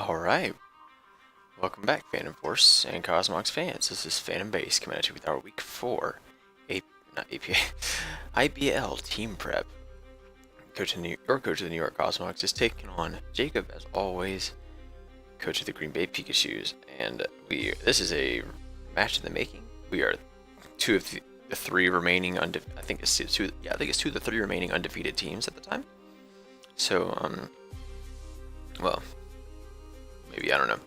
Alright, welcome back Phantom Force and Cosmox fans. This is Phantom Base coming at you with our week 4 not APA IBL team prep. Coach of the New York Cosmox is taking on Jacob as always, coach of the Green Bay Pikachus, and this is a match in the making. We are two of the three remaining I think it's two of the three remaining undefeated teams at the time. So well, maybe, I don't know.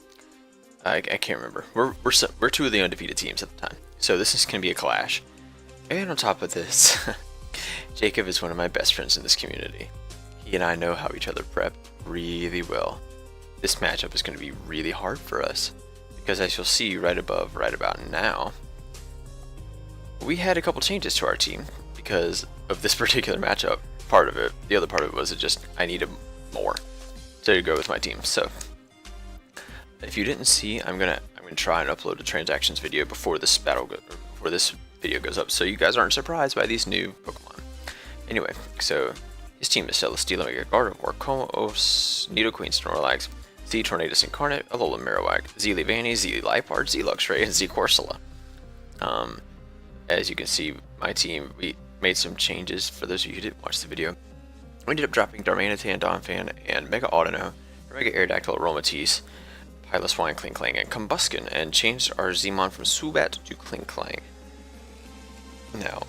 I can't remember. We're two of the undefeated teams at the time. So this is going to be a clash. And on top of this, Jacob is one of my best friends in this community. He and I know how each other prep really well. This matchup is going to be really hard for us because, as you'll see right about now, we had a couple changes to our team because of this particular matchup. Part of it, the other part of it was I needed more to go with my team. So if you didn't see, I'm gonna try and upload a transactions video before this video goes up, so you guys aren't surprised by these new Pokemon. Anyway, so his team is Celesteela, Mega Gardevoir, Como-Os, Nidoqueen, Snorlax, Z Tornadus Incarnate, Alola Marowak, Z Leavanny, Z Liepard, Z Luxray, and Z Corsola. As you can see, my team, we made some changes. For those of you who didn't watch the video, we ended up dropping Darmanitan, Donphan, and Mega Audino, Mega Aerodactyl, Aromatisse, Piloswine, Klinklang, and Combuskin, and changed our Zmon from Zubat to Klinklang. Now,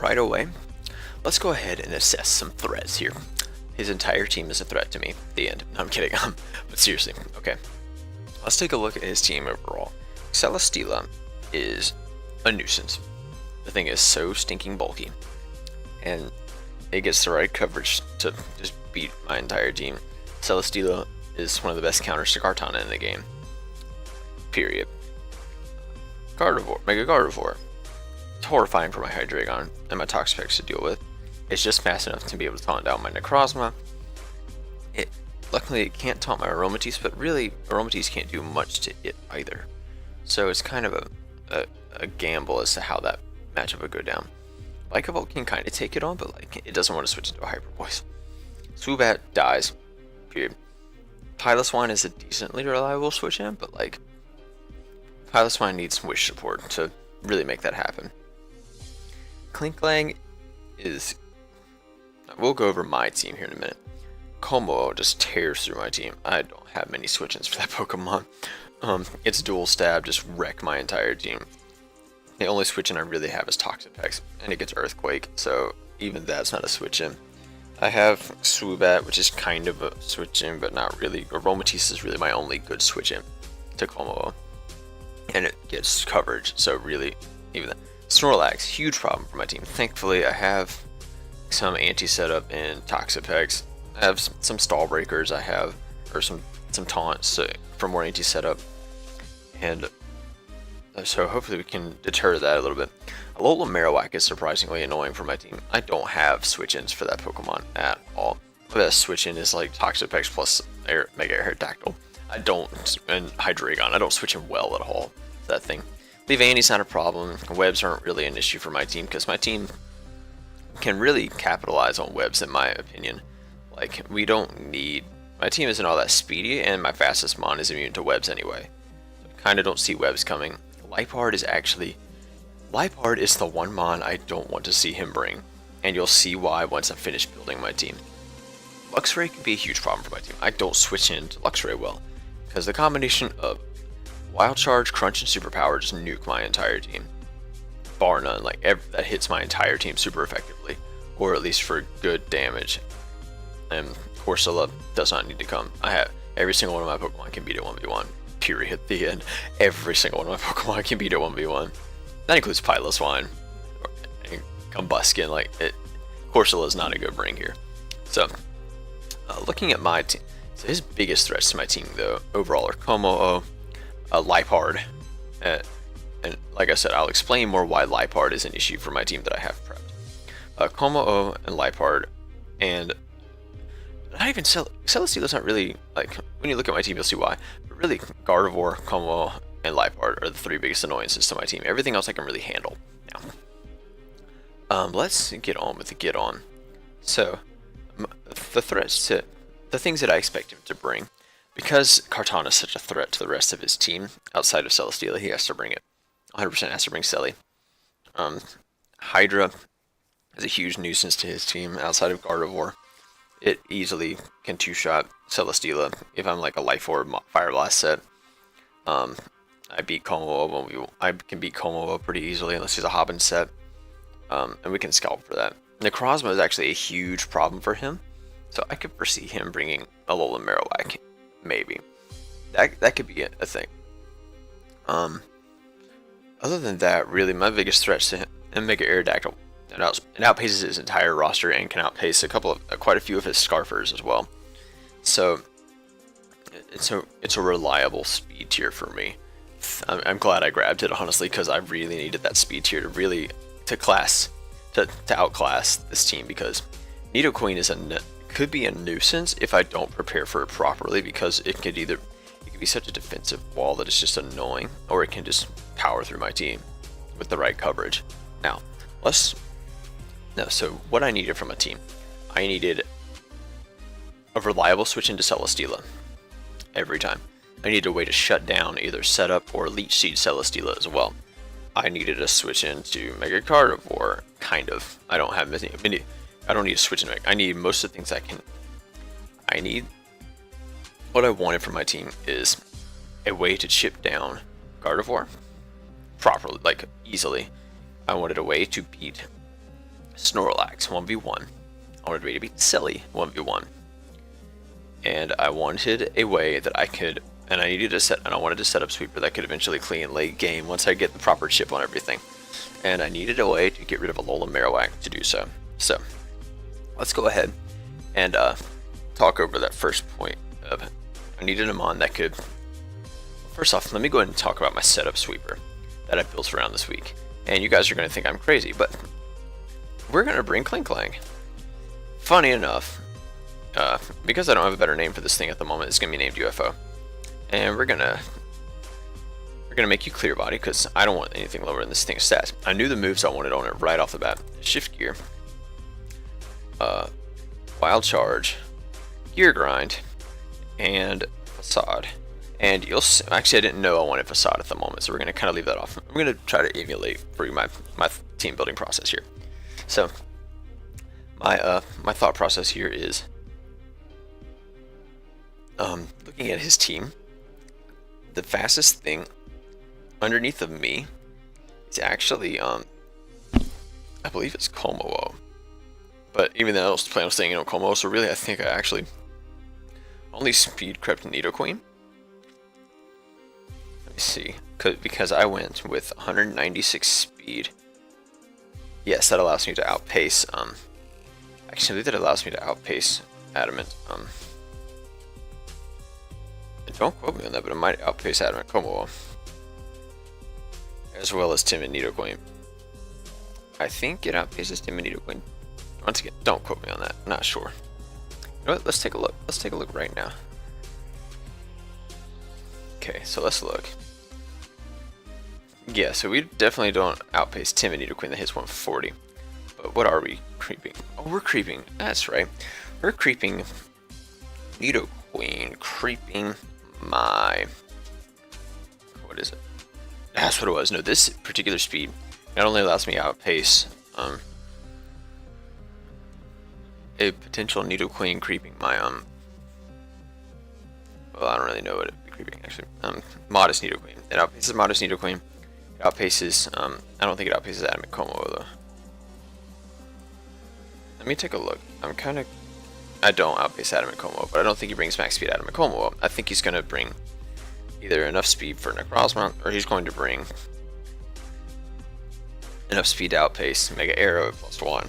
right away, let's go ahead and assess some threats here. His entire team is a threat to me. The end. No, I'm kidding. But seriously, okay. Let's take a look at his team overall. Celesteela is a nuisance. The thing is so stinking bulky, and it gets the right coverage to just beat my entire team. Celesteela is one of the best counters to Kartana in the game. Period. Mega Gardevoir. It's horrifying for my Hydreigon and my Toxapex to deal with. It's just fast enough to be able to taunt down my Necrozma. Luckily, it can't taunt my Aromatisse, but really, Aromatisse can't do much to it either. So it's kind of a gamble as to how that matchup would go down. Lycavolt can kind of take it on, but it doesn't want to switch into a Hyper Voice. Zubat dies. Period. Piloswine is a decently reliable switch in, but Piloswine needs some wish support to really make that happen. Klinklang is... We'll go over my team here in a minute. Como just tears through my team. I don't have many switch-ins for that Pokemon. Its dual stab just wreck my entire team. The only switch-in I really have is Toxapex, and it gets Earthquake, so even that's not a switch-in. I have Zubat, which is kind of a switch-in, but not really. Aromatisse is really my only good switch-in to Como, and it gets coverage, so really, even that. Snorlax, huge problem for my team. Thankfully, I have some anti-setup in Toxapex. I have some stall breakers. I have, or some taunts for more anti-setup, and so hopefully we can deter that a little bit. Alola Marowak is surprisingly annoying for my team. I don't have switch-ins for that Pokemon at all. The best switch-in is Toxapex plus Mega Aerodactyl. I don't, and Hydreigon, I don't switch in well at all. That thing. Leavanny's not a problem. Webs aren't really an issue for my team because my team can really capitalize on webs in my opinion. We don't need... My team isn't all that speedy, and my fastest mon is immune to webs anyway. So I kind of don't see webs coming. Liepard is the one mon I don't want to see him bring, and you'll see why once I finish building my team. Luxray can be a huge problem for my team. I don't switch into Luxray well, because the combination of Wild Charge, Crunch, and Superpower just nuke my entire team. Bar none, that hits my entire team super effectively, or at least for good damage. And Corsola does not need to come. I have every single one of my Pokemon can beat it 1v1. Period. The end. Every single one of my Pokemon can beat it 1v1. That includes Piloswine and Combuskin. Corsola is not a good bring here. So, looking at my team, so his biggest threats to my team, though, overall are Como, Liepard, and like I said, I'll explain more why Liepard is an issue for my team that I have prepped. Como and Liepard, and not even Celesteela's not really, when you look at my team, you'll see why. But really, Gardevoir, Como, and Liepard are the three biggest annoyances to my team. Everything else I can really handle now. Let's get on with the get on. So, the threats the things that I expect him to bring, because Kartana is such a threat to the rest of his team outside of Celesteela, he has to bring it. 100% has to bring Selly. Hydra is a huge nuisance to his team outside of Gardevoir. It easily can two-shot Celesteela if I'm like a Life Orb Fire Blast set. I beat Komodo. I can beat Komodo pretty easily unless he's a Hobbin set. And we can scalp for that. Necrozma is actually a huge problem for him, so I could foresee him bringing a Alola Marowak, maybe. That could be a thing. Other than that, really, my biggest threat to him, and Mega Aerodactyl, it outpaces his entire roster and can outpace quite a few of his Scarfers as well. So it's a reliable speed tier for me. I'm glad I grabbed it, honestly, because I really needed that speed tier to outclass this team, because Nidoqueen could be a nuisance if I don't prepare for it properly, because it could be such a defensive wall that it's just annoying, or it can just power through my team with the right coverage. Now, so what I needed from a team, I needed a reliable switch into Celesteela every time. I needed a way to shut down either Setup or Leech Seed Celesteela as well. I needed a switch into Mega Gardevoir, kind of. I don't need a switch into Mega. I need most of the things what I wanted from my team is a way to chip down Gardevoir properly, like easily. I wanted a way to beat Snorlax 1v1. I wanted a way to beat Selly 1v1. And I wanted a way that I could, and I wanted a setup sweeper that could eventually clean late game once I get the proper chip on everything. And I needed a way to get rid of Alola Marowak to do so. So, let's go ahead and talk over that first point of I needed a mon that could. First off, let me go ahead and talk about my setup sweeper that I built around this week. And you guys are going to think I'm crazy, but we're going to bring Clink Clang. Funny enough, because I don't have a better name for this thing at the moment, it's going to be named UFO. And we're gonna make you Clear Body, because I don't want anything lower than this thing's stats. I knew the moves I wanted on it right off the bat. Shift Gear, Wild Charge, Gear Grind, and Facade. And actually I didn't know I wanted Facade at the moment, so we're gonna kind of leave that off. I'm gonna try to emulate for you my team building process here. So my thought process here is looking at his team. The fastest thing underneath of me is actually I believe it's Komodo. But even though I was planning on staying in Komodo, so really I think I actually only speed crept Nidoqueen. Let me see, because I went with 196 speed. Yes, that allows me to outpace actually that allows me to outpace Adamant. Don't quote me on that, but it might outpace Adamant Komodo, as well as Timid Nidoqueen. I think it outpaces Timid Nidoqueen. Once again, don't quote me on that. I'm not sure. You know what? Let's take a look. Let's take a look right now. Okay, so let's look. Yeah, so we definitely don't outpace Timid Nidoqueen that hits 140. But what are we creeping? Oh, we're creeping. That's right. We're creeping Nidoqueen, creeping my, what is it? That's what it was. No, this particular speed not only allows me to outpace a potential Nidoqueen creeping my well, I don't really know what it'd be creeping actually. Modest Nidoqueen. It outpaces Modest Nidoqueen. It outpaces I don't think it outpaces Adamant Komodo though. Let me take a look. I don't outpace Adamant Komodo, but I don't think he brings max speed Adamant Komodo. I think he's going to bring either enough speed for Necrozma, or he's going to bring enough speed to outpace Mega Arrow at +1.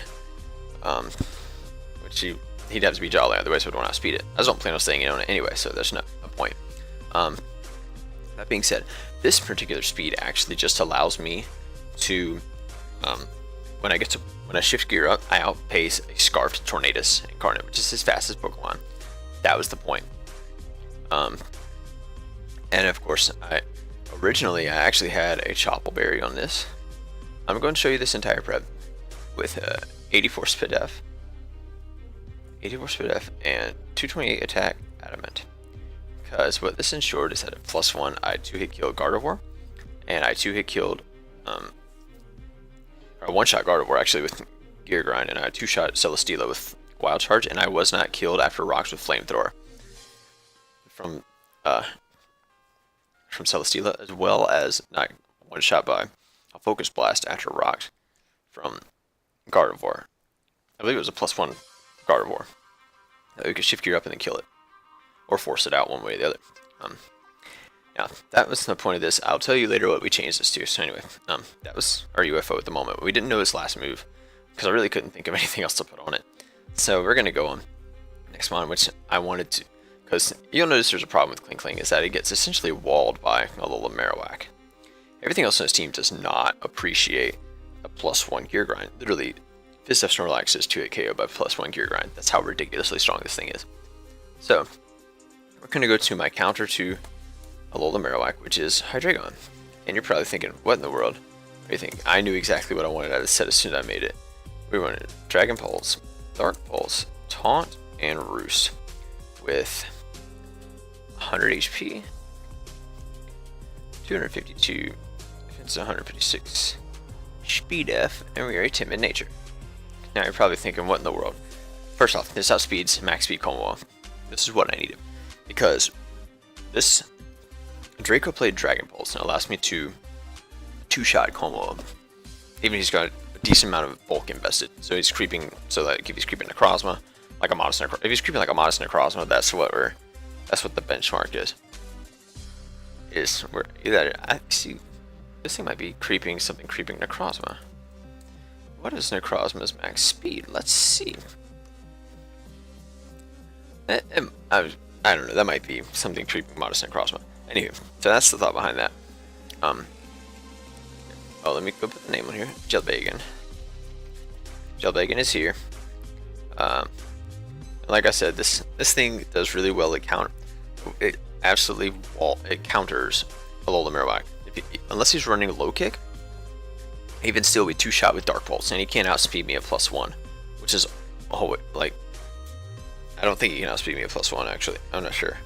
Which he'd have to be Jolly, otherwise I would want to outspeed it. I just don't plan on staying in on it anyway, so there's no point. That being said, this particular speed actually just allows me to, when I shift gear up, I outpace a Scarfed Tornadus Incarnate, which is his fastest Pokemon. That was the point. And of course, originally I actually had a Choppleberry on this. I'm going to show you this entire prep with 84 Spadef, 84 speed F, and 228 attack adamant. Because what this ensured is that at +1, I 2-hit killed Gardevoir, and I 2-hit killed, or 1-shot Gardevoir actually with Gear Grind, and I 2-shot Celesteela with Wild Charge, and I was not killed after rocks with Flamethrower from Celesteela, as well as not 1-shot by a Focus Blast after rocks from Gardevoir. I believe it was a +1 Gardevoir. You could shift gear up and then kill it, or force it out one way or the other. Now, that was the point of this. I'll tell you later what we changed this to. So anyway, that was our UFO at the moment. We didn't know his last move, because I really couldn't think of anything else to put on it. So we're going to go on next one, which I wanted to, because you'll notice there's a problem with Klinkling, is that it gets essentially walled by a little Marowak. Everything else on his team does not appreciate a +1 Gear Grind. Literally, Fist F Snorlax is 2-hit KO by +1 Gear Grind. That's how ridiculously strong this thing is. So, we're going to go to my counter to Alola Marowak, which is Hydreigon. And you're probably thinking, what in the world? What do you think? I knew exactly what I wanted out of the set as soon as I made it. We wanted Dragon Pulse, Dark Pulse, Taunt, and Roost with 100 HP, 252, defense 156, Speed F, and we are a timid nature. Now you're probably thinking, what in the world? First off, this outspeeds Max Speed Como. This is what I needed, because this Draco played Dragon Pulse and allows me to 2-shot Como. Even he's got a decent amount of bulk invested, so he's creeping. So that if he's creeping Necrozma, like a modest Necrozma, if he's creeping like a modest Necrozma, that's what the benchmark is. Is where either I see this thing might be creeping Necrozma. What is Necrozma's max speed? Let's see. I don't know. That might be something creeping modest Necrozma. Anyway, so that's the thought behind that. Oh, let me go put the name on here. Jelbagon. Jelbagon is here. Like I said, this thing does really well. It absolutely counters Alola Marowak. Unless he's running low kick, he can still be 2-shot with Dark Pulse, and he can't outspeed me at +1, which is like, I don't think he can outspeed me at +1 actually. I'm not sure.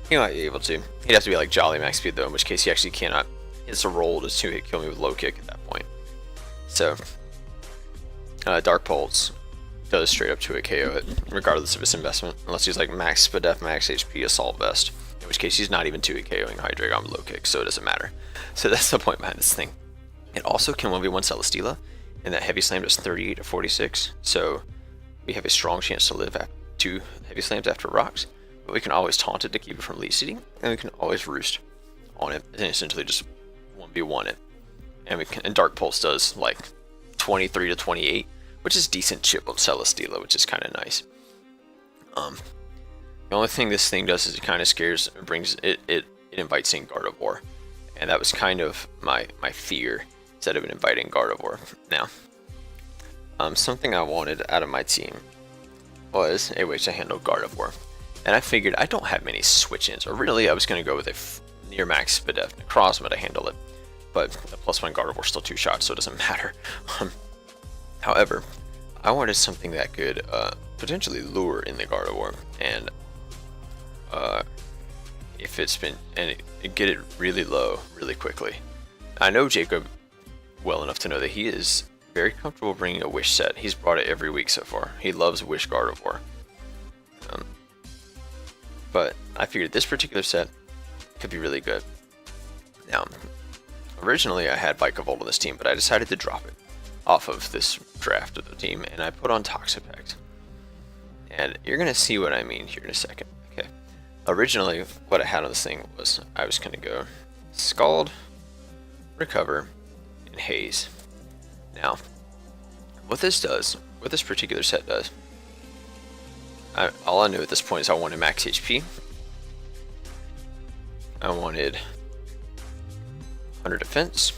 He might be able to. He'd have to be like Jolly max speed though, in which case he actually cannot. It's a roll to 2-hit kill me with low kick at that point. So Dark Pulse does straight up 2-hit KO it, regardless of his investment, unless he's like max speed F, max HP, Assault Vest, in which case he's not even 2-hit KOing Hydreigon with low kick, so it doesn't matter. So that's the point behind this thing. It also can 1v1 Celesteela, and that Heavy Slam does 38 to 46, so we have a strong chance to live at 2 Heavy Slams after rocks, but we can always taunt it to keep it from lead seeding, and we can always roost on it, and essentially just 1v1 it. And Dark Pulse does like 23 to 28, which is decent chip on Celesteela, which is kind of nice. The only thing this thing does is it kind of scares, it invites in Gardevoir, and that was kind of my fear, instead of inviting Gardevoir. Now, something I wanted out of my team was a way to handle Gardevoir, and I figured I don't have many switch-ins. Originally, I was going to go with a near max Spadef Necrozma to handle it, but the +1 Gardevoir still 2-shot, so it doesn't matter. However, I wanted something that could potentially lure in the Gardevoir, and if it's been get it really low really quickly. I know Jacob well enough to know that he is very comfortable bringing a Wish set. He's brought it every week so far. He loves Wish Gardevoir. But I figured this particular set could be really good. Now, originally I had Vikavolt on this team, but I decided to drop it off of this draft of the team, and I put on Toxapex. And you're going to see what I mean here in a second. Okay. Originally, what I had on this thing was I was going to go Scald, Recover, and Haze. Now, what this particular set does, all I knew at this point is I wanted max HP. I wanted 100 defense,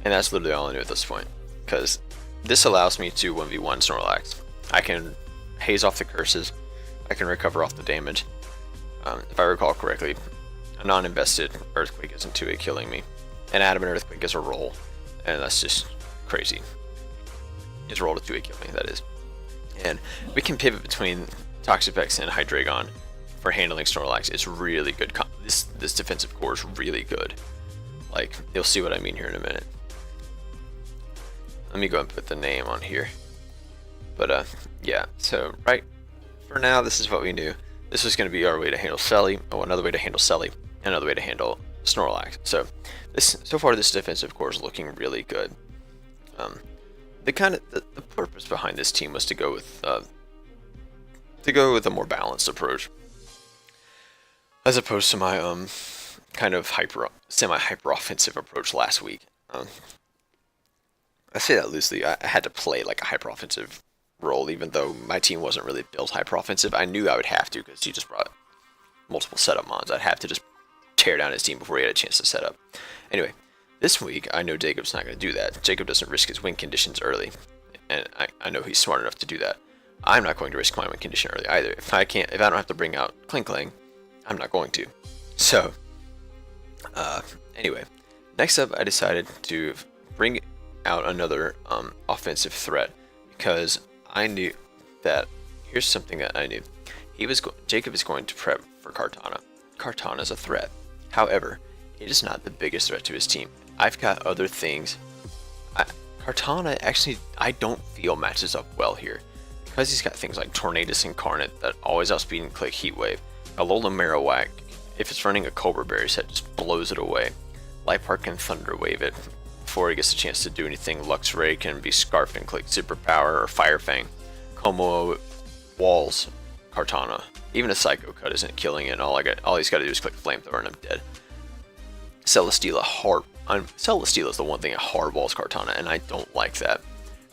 and that's literally all I knew at this point, because this allows me to 1v1 Snorlax. I can haze off the curses, I can recover off the damage. If I recall correctly, a non-invested Earthquake isn't 2-hit killing me, and Adamant Earthquake is a roll, and that's just crazy. It's a roll to 2-hit kill me, that is. And we can pivot between Toxapex and Hydreigon for handling Snorlax. It's really good. This defensive core is really good. Like, you'll see what I mean here in a minute. Let me go and put the name on here. But yeah, so right for now, this is what we knew. This was going to be our way to handle Selly, another way to handle Selly, and another way to handle Snorlax. So far this defensive core is looking really good. The purpose behind this team was to go with a more balanced approach, as opposed to my kind of semi-hyper offensive approach last week. I say that loosely. I had to play like a hyper offensive role, even though my team wasn't really built hyper offensive. I knew I would have to, because he just brought multiple setup mons. I'd have to just tear down his team before he had a chance to set up. Anyway, this week I know Jacob's not going to do that. Jacob doesn't risk his win conditions early, and I know he's smart enough to do that. I'm not going to risk my win condition early either. If I don't have to bring out Klinkling, I'm not going to. So, anyway, next up I decided to bring out another offensive threat, because I knew that, here's something that I knew. Jacob is going to prep for Kartana. Kartana is a threat. However, it is not the biggest threat to his team. I've got other things. Kartana actually, I don't feel matches up well here, because he's got things like Tornadus Incarnate that always outspeed and click Heat Wave. Alola Marowak, if it's running a Cobra Berry set, just blows it away. Light can Thunder Wave it before he gets a chance to do anything. Luxray can be Scarfed and click Superpower or Fire Fang. Como walls Kartana. Even a Psycho Cut isn't killing it. All he's got to do is click Flamethrower and I'm dead. Celesteela is the one thing that hard walls Kartana, and I don't like that.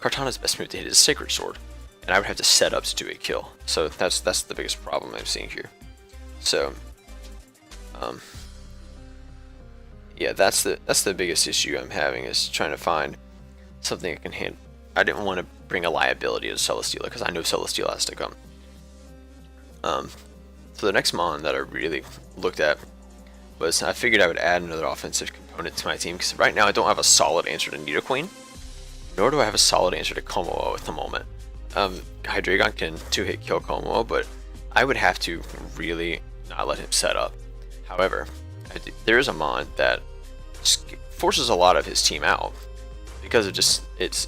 Kartana's best move to hit is Sacred Sword, and I would have to set up to do a kill. So that's the biggest problem I'm seeing here. So, yeah, that's the biggest issue I'm having, is trying to find something I can handle. I didn't want to bring a liability to Celesteela, because I know Celesteela has to come. So the next mon that I really looked at was, I figured I would add another offensive component to my team, because right now I don't have a solid answer to Nidoqueen, nor do I have a solid answer to Como at the moment. Hydreigon can 2-hit kill Como, but I would have to really not let him set up. However, there is a mon that forces a lot of his team out, because of just its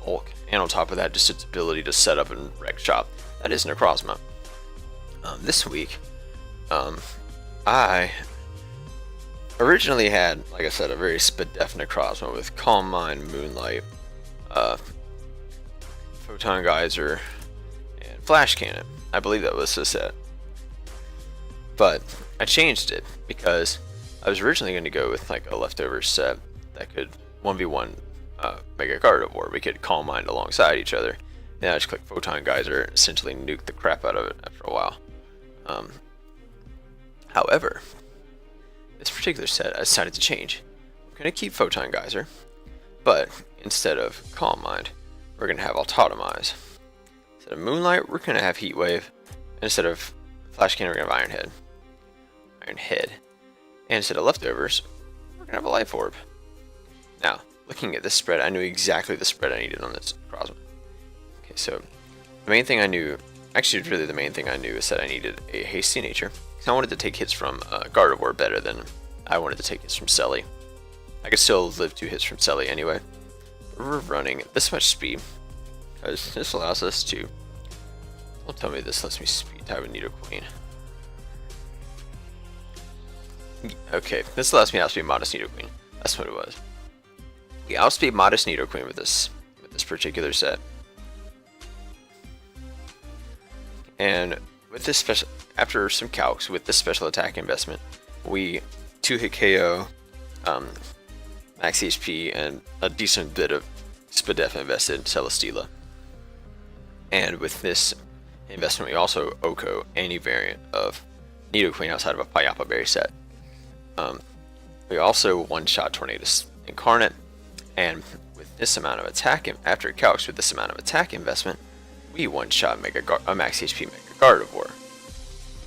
bulk, and on top of that, just its ability to set up and wreck shop. That is Necrozma. This week, I originally had, like I said, a very Spadef Necrozma with Calm Mind, Moonlight, Photon Geyser, and Flash Cannon. I believe that was the set. But I changed it, because I was originally going to go with like a leftover set that could 1v1 Mega Gardevoir. We could Calm Mind alongside each other. Then I just click Photon Geyser and essentially nuke the crap out of it after a while. However, this particular set I decided to change. I'm going to keep Photon Geyser, but instead of Calm Mind, we're going to have Autotomize. Instead of Moonlight, we're going to have Heat Wave. And instead of Flash Cannon, we're going to have Iron Head. And instead of Leftovers, we're going to have a Life Orb. Now, looking at this spread, I knew exactly the spread I needed on this Necrozma. Okay, so the main thing I knew, actually really the main thing I knew, is that I needed a Hasty Nature, because I wanted to take hits from Gardevoir better than I wanted to take hits from Selly. I could still live 2 hits from Selly anyway. But we're running this much speed, because this allows us to, don't tell me this lets me speed type with Nidoqueen. Okay, this allows me to outspeed Modest Nidoqueen. That's what it was. We outspeed Modest Nidoqueen with this particular set. And with this special, after some calcs, with this special attack investment, we 2-hit KO, max HP, and a decent bit of Spadef invested in Celesteela. And with this investment, we also OHKO any variant of Nidoqueen outside of a Payapa Berry set. We also one-shot Tornadus Incarnate, and with this amount of attack, after calcs with this amount of attack investment, we one-shot a max HP Mega Gardevoir.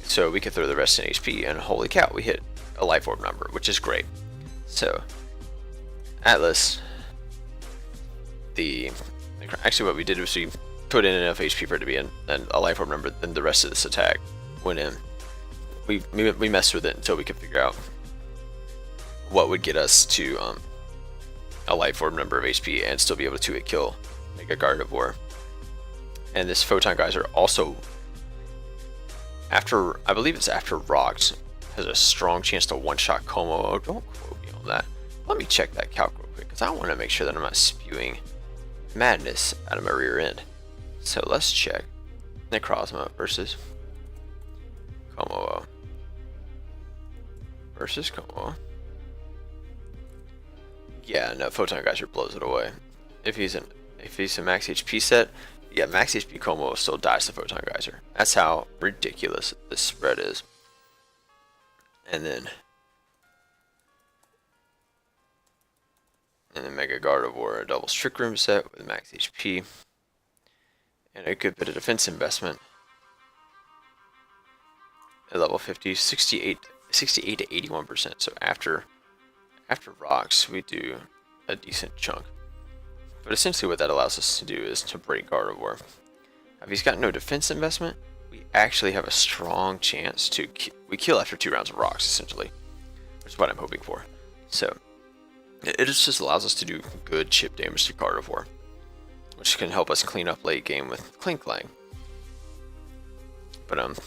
So we could throw the rest in HP, and holy cow, we hit a Life Orb number, which is great. So, Atlas, actually what we did was we put in enough HP for it to be a life orb number, then the rest of this attack went in. We messed with it until we could figure out what would get us to a life orb number of HP and still be able to 2-hit kill Mega Gardevoir. And this Photon Geyser also, I believe it's after Rocks, has a strong chance to one-shot Como. Don't quote me on that. Let me check that calc real quick, because I want to make sure that I'm not spewing madness out of my rear end. So let's check. Necrozma versus Como. Versus Como. Yeah, no, Photon Geyser blows it away. If he's a max HP set, yeah, max HP Como still dies to Photon Geyser. That's how ridiculous this spread is. And then Mega Gardevoir, a double Trick Room set with max HP and a good bit of defense investment. At level 50, 68 to 81%. So after Rocks, we do a decent chunk. But essentially what that allows us to do is to break Gardevoir. If he's got no defense investment, we actually have a strong chance to we kill after 2 rounds of Rocks, essentially, which is what I'm hoping for. So it just allows us to do good chip damage to Gardevoir, which can help us clean up late game with Klinklang. But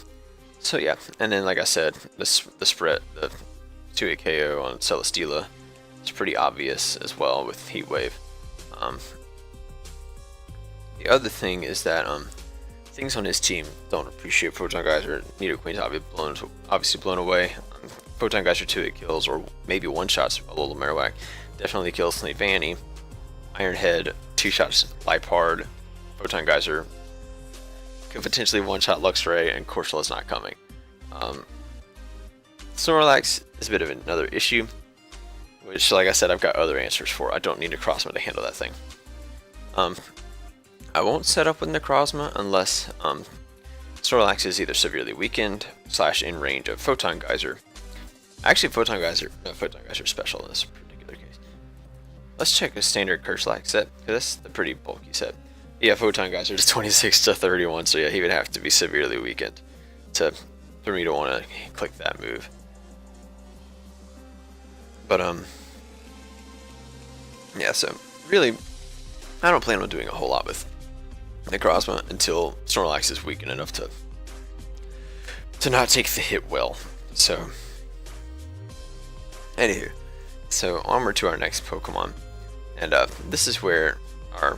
so yeah, and then like I said, the spread, the 2-hit KO on Celesteela is pretty obvious as well with Heat Wave. The other thing is that things on his team don't appreciate Photon Geyser. Nidoqueen's obviously blown away. Photon Geyser 2-hit kills, or maybe 1-shots Alola Marowak. Definitely kills Vanny. Iron Head, 2-shots Liepard. Photon Geyser could potentially 1-shot Luxray, and Corsola's not coming. Snorlax is a bit of another issue, which, like I said, I've got other answers for. I don't need Necrozma to handle that thing. I won't set up with Necrozma unless Snorlax is either severely weakened / in range of Photon Geyser. Actually, Photon Geyser special in this particular case. Let's check a standard Kerslax set, because that's the pretty bulky set. Yeah, Photon Geyser is 26 to 31, so yeah, he would have to be severely weakened for me to want to click that move. But yeah, so really, I don't plan on doing a whole lot with Necrozma until Snorlax is weakened enough to not take the hit well. So, anywho, so onward to our next Pokemon, and this is where our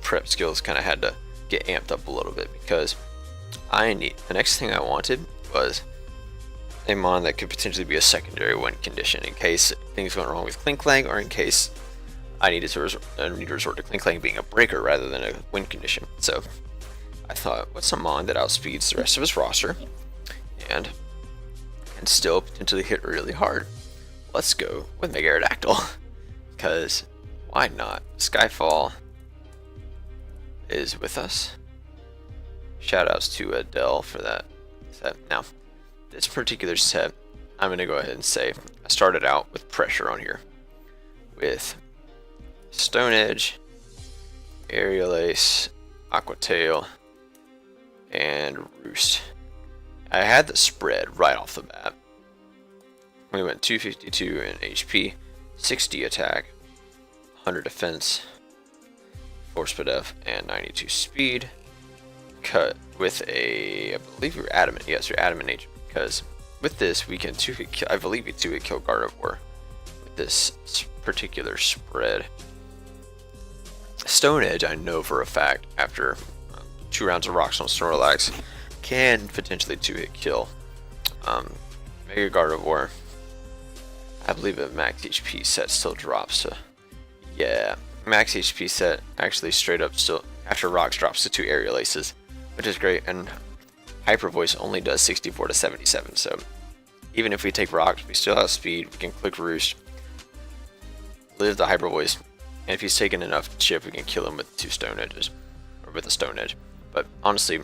prep skills kind of had to get amped up a little bit, because the next thing I wanted was a mon that could potentially be a secondary win condition in case things went wrong with Klinklang, or in case I need to resort to Klinklang being a breaker rather than a win condition. So I thought, what's a mon that outspeeds the rest of his roster and can still potentially hit really hard? Let's go with Mega Aerodactyl, because why not? Skyfall is with us. Shoutouts to Adele for that set. Now, this particular set, I'm going to go ahead and say I started out with pressure on here with Stone Edge, Aerial Ace, Aqua Tail, and Roost. I had the spread right off the bat. We went 252 in HP, 60 attack, 100 defense, 4 speed F, and 92 speed. Cut with I believe we were adamant. Yes, we're adamant nature, because with this we can 2-hit kill. I believe we 2-hit kill Gardevoir with this particular spread. Stone Edge, I know for a fact, after 2 rounds of Rocks on Snorlax, can potentially 2-hit kill Mega Gardevoir. I believe a max HP set still drops to, yeah, max HP set actually straight up still after Rocks drops to 2 Aerial Aces, which is great. And Hyper Voice only does 64 to 77, so even if we take Rocks, we still have speed. We can click Roost, live the Hyper Voice, and if he's taken enough chip, we can kill him with 2 Stone Edges, or with a Stone Edge. But honestly,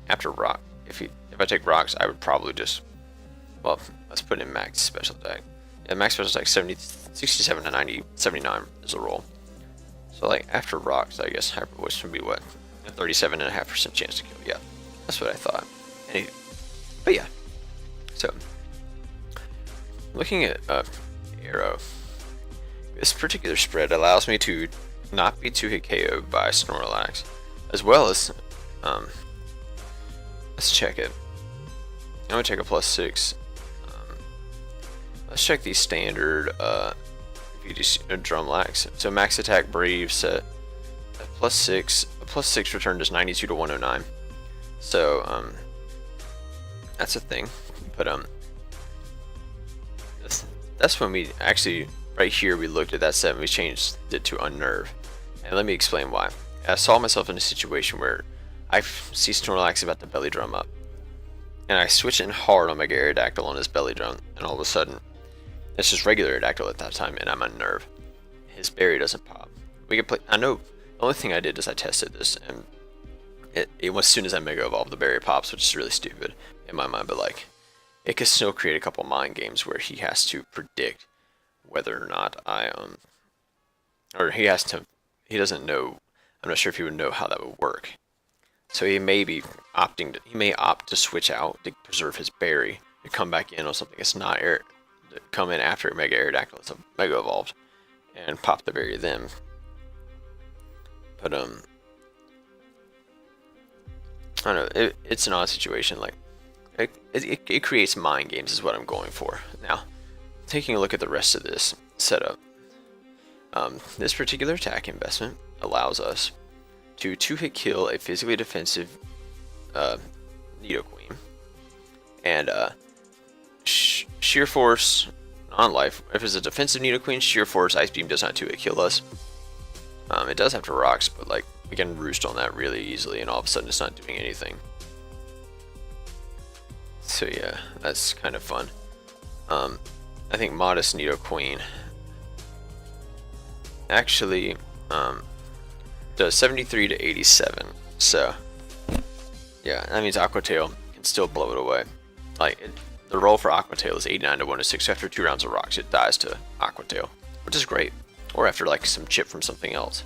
after Rock, if I take Rocks, I would probably just, well, let's put in max special attack. Yeah, max special attack 67 to 79 is a roll. So like after Rocks, I guess Hyper Voice would be what? a 37.5% chance to kill. Yeah, that's what I thought. But yeah, so looking at arrow, this particular spread allows me to not be 2-hit KO'd by Snorlax, as well as let's check it. I'm gonna take a +6. Let's check the standard Drumlax. So max attack Brave set at +6. A +6 return is 92 to 109. So that's a thing. But that's when we actually right here we looked at that set and we changed it to Unnerve. And let me explain why. I saw myself in a situation where I see Snorlax about to belly drum up, and I switch in hard on my Gyarados on his belly drum, and all of a sudden it's just regular Gyarados at that time, and I'm Unnerve. His berry doesn't pop. We can play. I know the only thing I did is I tested this, and it as soon as I Mega Evolve, the berry pops, which is really stupid in my mind. But like, it could still create a couple mind games where he has to predict whether or not or he doesn't know. I'm not sure if he would know how that would work. So he may be he may opt to switch out to preserve his berry to come back in on something that's not air, to come in after Mega Aerodactyl is Mega Evolved and pop the berry then. But I don't know, it's an odd situation. Like it creates mind games is what I'm going for. Now, taking a look at the rest of this setup, this particular attack investment allows us to 2-hit kill a physically defensive Nidoqueen, and Sheer Force on life. If it's a defensive Nidoqueen, Sheer Force Ice Beam does not 2-hit kill us. It does have to rocks, but like we can roost on that really easily, and all of a sudden it's not doing anything. So yeah, that's kind of fun. I think Modest Nidoqueen actually does 73 to 87. So yeah, that means Aqua Tail can still blow it away. Like the roll for Aqua Tail is 89 to 106. So after 2 rounds of rocks, it dies to Aqua Tail, which is great. Or after like some chip from something else.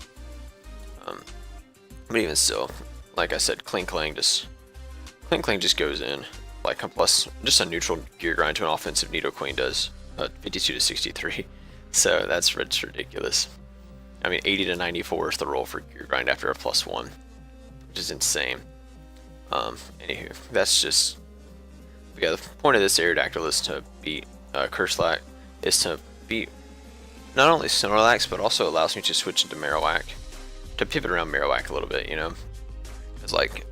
But even still, like I said, Cling Clang just goes in like a plus, just a neutral gear grind to an offensive Nidoqueen does 52 to 63. So that's ridiculous. I mean, 80 to 94 is the roll for gear grind after a +1, which is insane. Anywho, that's just, yeah, the point of this Aerodactyl is to beat Curslack, is to beat not only Snorlax, but also allows me to switch into Marowak, to pivot around Marowak a little bit, you know? It's like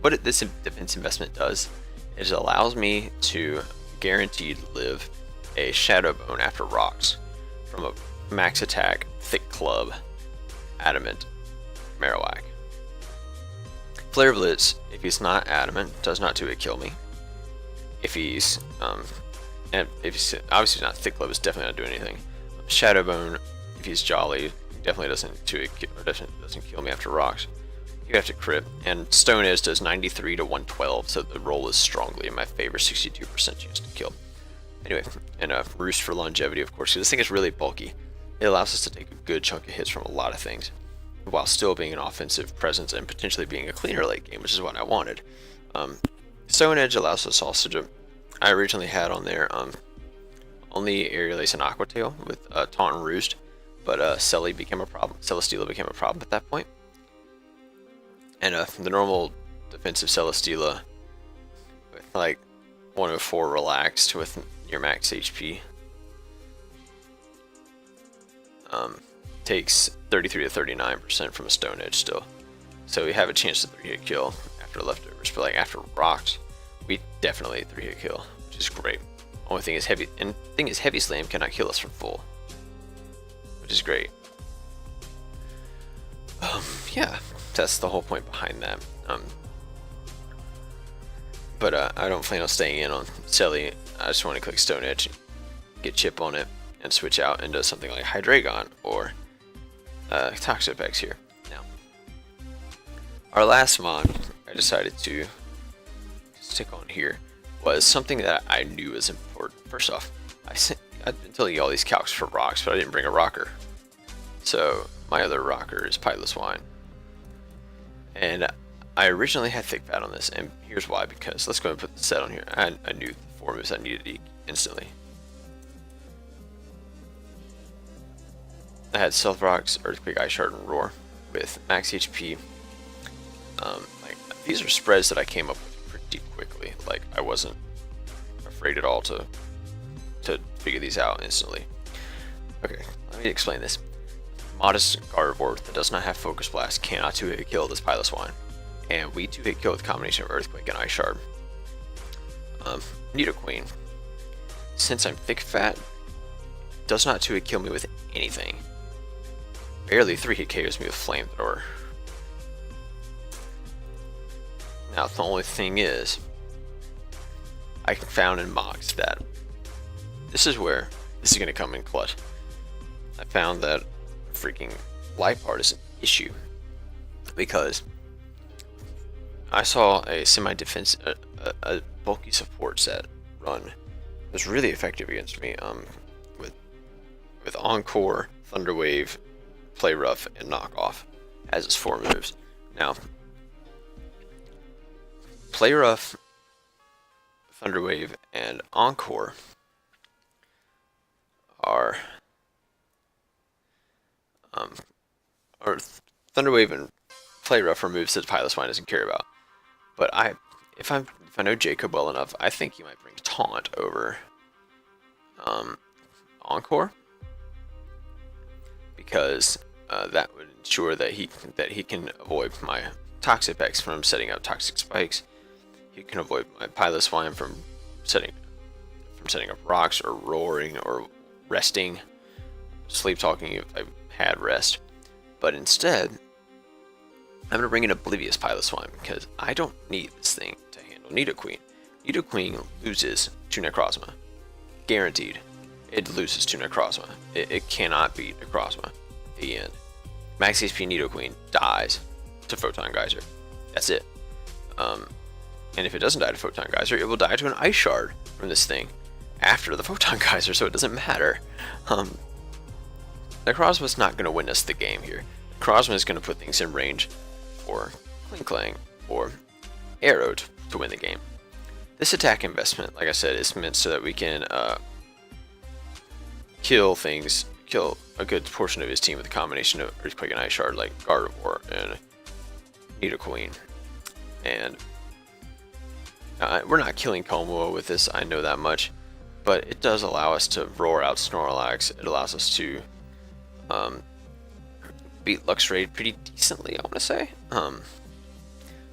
what this defense investment does is it allows me to guaranteed live a Shadow Bone after rocks from a max attack, thick club, adamant Marowak. Flare Blitz, if he's not adamant, does not 2-hit kill me. If he's and if he's obviously not thick club, is definitely not doing anything. Shadow Bone, if he's jolly, definitely doesn't 2-hit or doesn't kill me after rocks. You have to crit, and Stone Edge does 93 to 112, so the roll is strongly in my favor, 62% chance to kill. Anyway, and Roost for longevity, of course, because this thing is really bulky. It allows us to take a good chunk of hits from a lot of things, while still being an offensive presence and potentially being a cleaner late game, which is what I wanted. Stone Edge allows us also to, I originally had on there only Aerial Ace and Aqua Tail with Taunt and Roost, but Celesteela became a problem at that point. And the normal defensive Celesteela with like 104 relaxed with your max HP takes 33 to 39% from a Stone Edge still. So we have a chance to 3-hit kill after leftovers, but like after rocks, we definitely 3-hit kill, which is great. Only thing is Heavy Slam cannot kill us from full, which is great. Yeah, that's the whole point behind that. But I don't plan on staying in on Selly. I just want to click Stone Edge, get chip on it, and switch out into something like Hydreigon or Toxapex here. Now, our last mod I decided to stick on here was something that I knew was important. First off, I've been telling you all these calcs for rocks, but I didn't bring a rocker. So my other rocker is Pilotless Wine. And I originally had Thick Fat on this, and here's why, because let's go and put the set on here. I knew the 4 moves I needed to instantly. I had Stealth Rocks, Earthquake, Ice Shard, and Roar with max HP. Like, these are spreads that I came up with pretty quickly. Like, I wasn't afraid at all to figure these out instantly. Okay, let me explain this. Modest Gardevoir that does not have Focus Blast cannot 2-hit kill this Pilotless Wine. And we 2-hit kill with a combination of Earthquake and Ice Shard. Nidoqueen, since I'm Thick Fat, does not 2-hit kill me with anything. Barely 3-hit KOs me with Flamethrower. Now the only thing is, I found in mocks that this is where this is going to come in clutch. I found that freaking Life Art is an issue because I saw a semi-defense, a bulky support set run. It was really effective against me. With Encore, Thunder Wave, Play Rough, and Knock Off as its 4 moves. Now, Play Rough, Thunder Wave, and Encore are or Thunder Wave and Play Rough are moves that Pilotless Wine doesn't care about. But if I know Jacob well enough, I think he might bring Taunt over Encore, because that would ensure that he can avoid my Toxapex from setting up Toxic Spikes. He can avoid my Pilotless Wine from setting up rocks or roaring or resting, sleep talking if I had rest. But instead, I'm going to bring in Oblivious Pilotless Wine because I don't need this thing to handle Nidoqueen. Nidoqueen loses to Necrozma. Guaranteed. It loses to Necrozma. It cannot beat Necrozma. The end. Max HP Nidoqueen dies to Photon Geyser. That's it. And if it doesn't die to Photon Geyser, it will die to an Ice Shard from this thing after the Photon Geyser, so it doesn't matter. Necrozma's not going to win us the game here. Necrozma is going to put things in range for Klinklang or Arrow to win the game. This attack investment, like I said, is meant so that we can kill a good portion of his team with a combination of Earthquake and Ice Shard, like Gardevoir and Nidoqueen. And we're not killing Como with this, I know that much, but it does allow us to roar out Snorlax. It allows us to beat Luxray pretty decently, I want to say.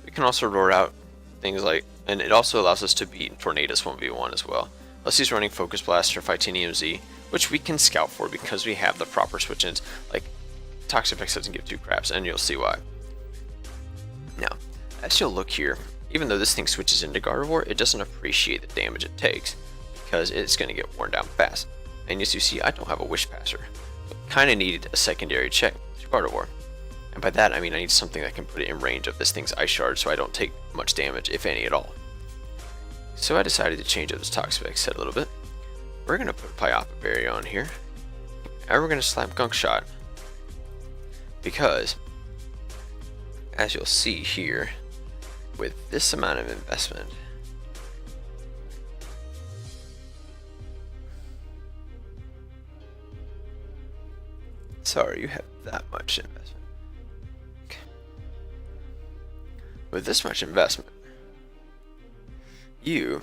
We can also roar out things like, and it also allows us to beat Tornadus 1v1 as well. Unless he's running Focus Blast or Fightinium Z, which we can scout for because we have the proper switch-ins. Like, Toxapex doesn't give 2 craps, and you'll see why. Now, as you'll look here, even though this thing switches into Gardevoir, it doesn't appreciate the damage it takes because it's going to get worn down fast. And as you see, I don't have a Wish Passer. Kind of needed a secondary check to Gardevoir. And by that, I mean I need something that can put it in range of this thing's Ice Shard so I don't take much damage, if any at all. So I decided to change up this Toxapex set a little bit. We're going to put Pyoppa Berry on here. And we're going to slap Gunk Shot. Because, as you'll see here, with this amount of investment, sorry, you have that much investment. Okay. With this much investment, you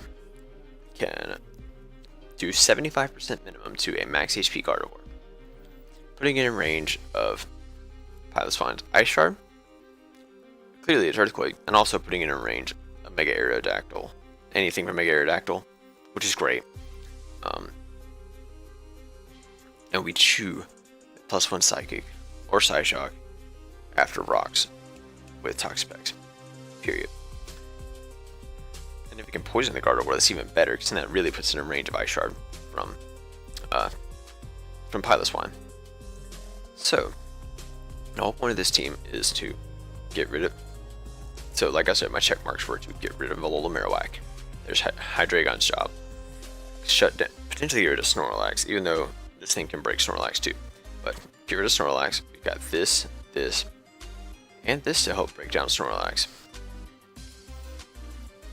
can do 75% minimum to a max HP Gardevoir, putting it in range of Pilotless Wine's Ice Shard, clearly it's Earthquake, and also putting it in range of Mega Aerodactyl, anything from Mega Aerodactyl, which is great. And we chew +1 Psychic or Psyshock after rocks with Toxapex, period. And if we can poison the Gardevoir, that's even better, because then that really puts it in range of Ice Shard from Pilotless Wine. So, the whole point of this team is to get rid of. So, like I said, my check marks were to get rid of Alola Marowak. There's Hydreigon's job. Shut down, potentially get rid of Snorlax, even though this thing can break Snorlax too. But get rid of Snorlax. We've got this, and this to help break down Snorlax.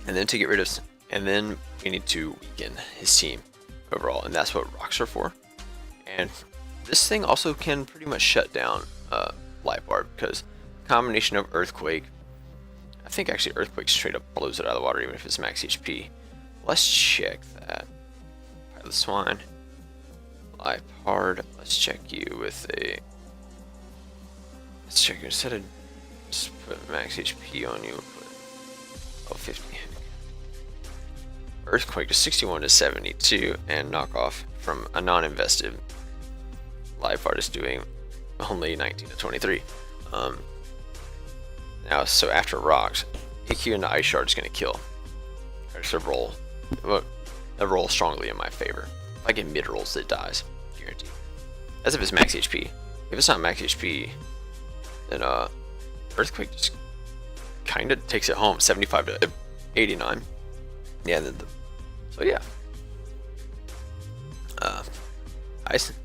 And then to get rid of, and then we need to weaken his team overall, and that's what rocks are for. And this thing also can pretty much shut down Life Orb, because combination of Earthquake, I think actually Earthquake straight up blows it out of the water even if it's max HP. Let's check that. Pilot Swine, Life Hard. Let's check you with a. Let's check you instead of just put max HP on you. Put 50. Earthquake to 61 to 72, and knockoff from a non-invested Life Art is doing only 19 to 23. Now, so after rocks, EQ into Ice Shard is going to kill. There's a roll strongly in my favor. If I get mid rolls, it dies, guaranteed. As if it's max HP. If it's not max HP, then Earthquake just kind of takes it home, 75 to 89. Yeah, so yeah.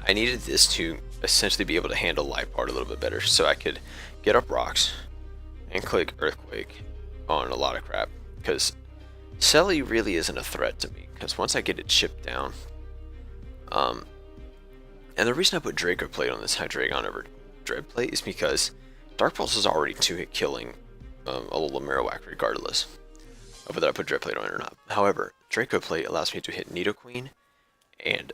I needed this to essentially be able to handle Life Art a little bit better, so I could get up rocks and click Earthquake on a lot of crap, because Selly really isn't a threat to me, because once I get it chipped down, and the reason I put Draco Plate on this Hydreigon over Dread Plate is because Dark Pulse is already 2-hit killing a little Marowak regardless of whether I put Dread Plate on it or not. However, Draco Plate allows me to hit Nidoqueen and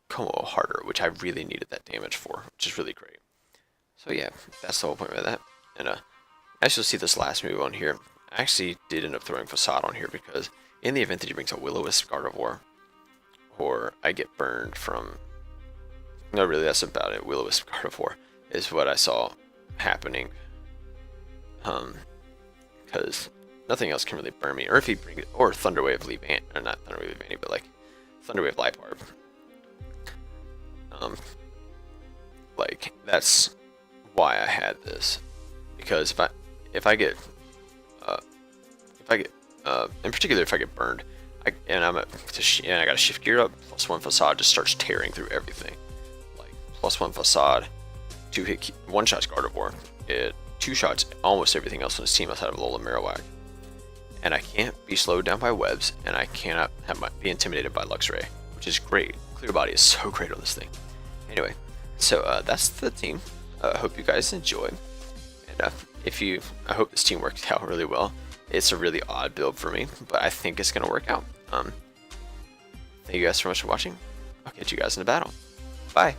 Como harder, which I really needed that damage for, which is really great. So yeah, that's the whole point of that. And as you'll see this last move on here, I actually did end up throwing Facade on here because in the event that he brings a Will-O-Wisp Gardevoir, or I get burned from... No, really, that's about it. Will-O-Wisp Gardevoir is what I saw happening. Because nothing else can really burn me. Or if he brings... Or Thunderwave Levant... Or not Thunderwave Levant, but like Thunderwave Life Orb. Like, that's why I had this. Because if I get in particular if I get burned, and I got a shift gear up, +1 Facade just starts tearing through everything. Like +1 Facade, 2-hit, 1-shots Gardevoir, it 2-shots almost everything else on his team outside of Lola Marowak. And I can't be slowed down by webs, and I cannot be intimidated by Luxray, which is great. Clear Body is so great on this thing. Anyway, so that's the team. I hope you guys enjoy, and I hope this team worked out really well. It's a really odd build for me, but I think it's gonna work out. Thank you guys so much for watching. I'll catch you guys in the battle. Bye.